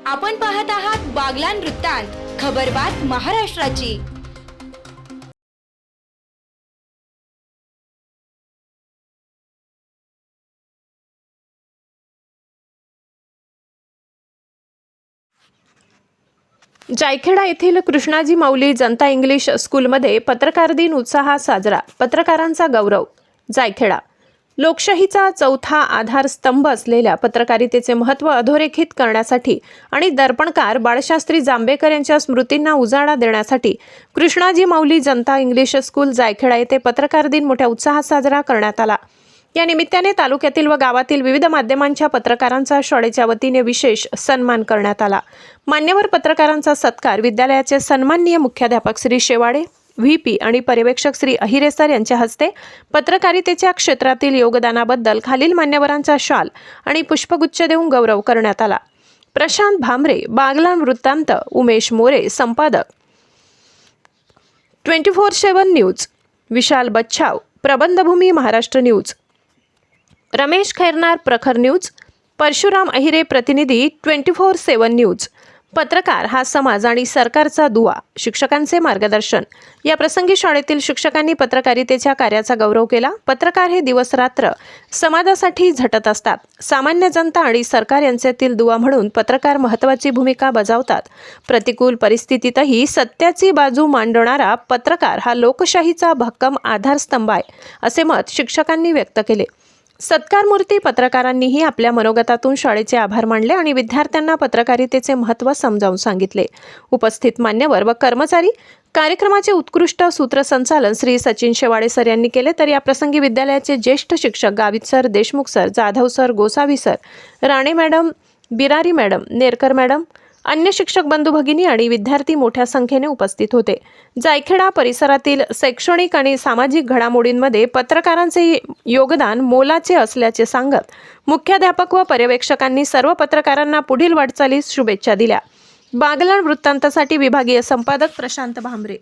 आपण पाहत आहात बागलाण वृत्तांत, खबरबात महाराष्ट्राची। जायखेडा येथील कृष्णाजी माऊली जनता इंग्लिश स्कूलमध्ये पत्रकार दिन उत्साहात साजरा। पत्रकारांचा गौरव। जायखेडा लोकशाहीचा चौथा आधारस्तंभ असलेल्या पत्रकारितेचे महत्त्व अधोरेखित करण्यासाठी आणि दर्पणकार बाळशास्त्री जांभेकर यांच्या स्मृतींना उजाळा देण्यासाठी कृष्णाजी माऊली जनता इंग्लिश स्कूल जायखेडा येथे पत्रकार दिन मोठ्या उत्साहात साजरा करण्यात आला। या निमित्ताने तालुक्यातील व गावातील विविध माध्यमांच्या पत्रकारांचा शाळेच्या वतीने विशेष सन्मान करण्यात आला। मान्यवर पत्रकारांचा सत्कार विद्यालयाचे सन्माननीय मुख्याध्यापक श्री शेवाडे, व्हीपी आणि पर्यवेक्षक श्री अहिरे सर यांच्या हस्ते पत्रकारितेच्या क्षेत्रातील योगदानाबद्दल खालील मान्यवरांचा शाल आणि पुष्पगुच्छ देऊन गौरव करण्यात आला। प्रशांत भामरे, बागलाण वृत्तांत, उमेश मोरे, संपादक 24/7 न्यूज, विशाल बच्छाव, प्रबंधभूमी महाराष्ट्र न्यूज, रमेश खैरनार, प्रखर न्यूज, परशुराम अहिरे, प्रतिनिधी 24/7 न्यूज। पत्रकार हा समाज आणि सरकारचा दुवा, शिक्षकांचे मार्गदर्शन। या प्रसंगी शाळेतील शिक्षकांनी पत्रकारितेच्या कार्याचा गौरव केला। पत्रकार हे दिवस रात्र समाजासाठी झटत असतात। सामान्य जनता आणि सरकार यांच्यातील दुवा म्हणून पत्रकार महत्त्वाची भूमिका बजावतात। प्रतिकूल परिस्थितीतही सत्याची बाजू मांडणारा पत्रकार हा लोकशाहीचा भक्कम आधारस्तंभ आहे, असे मत शिक्षकांनी व्यक्त केले। सत्कारमूर्ती पत्रकारांनीही आपल्या मनोगतातून शाळेचे आभार मानले आणि विद्यार्थ्यांना पत्रकारितेचे महत्त्व समजावून सांगितले। उपस्थित मान्यवर व कर्मचारी कार्यक्रमाचे उत्कृष्ट सूत्रसंचालन श्री सचिन शेवाडे सर यांनी केले। तर या प्रसंगी विद्यालयाचे ज्येष्ठ शिक्षक Gavit sir, Deshmukh sir, Jadhav sir, Gosavi sir, Rane madam, Birari madam, Nerkar madam, अन्य शिक्षक बंधू भगिनी आणि विद्यार्थी मोठ्या संख्येने उपस्थित होते। जायखेडा परिसरातील शैक्षणिक आणि सामाजिक घडामोडींमध्ये पत्रकारांचे योगदान मोलाचे असल्याचे सांगत मुख्याध्यापक व पर्यवेक्षकांनी सर्व पत्रकारांना पुढील वाटचालीस शुभेच्छा दिल्या। बागलाण वृत्तांतासाठी विभागीय संपादक प्रशांत भामरे।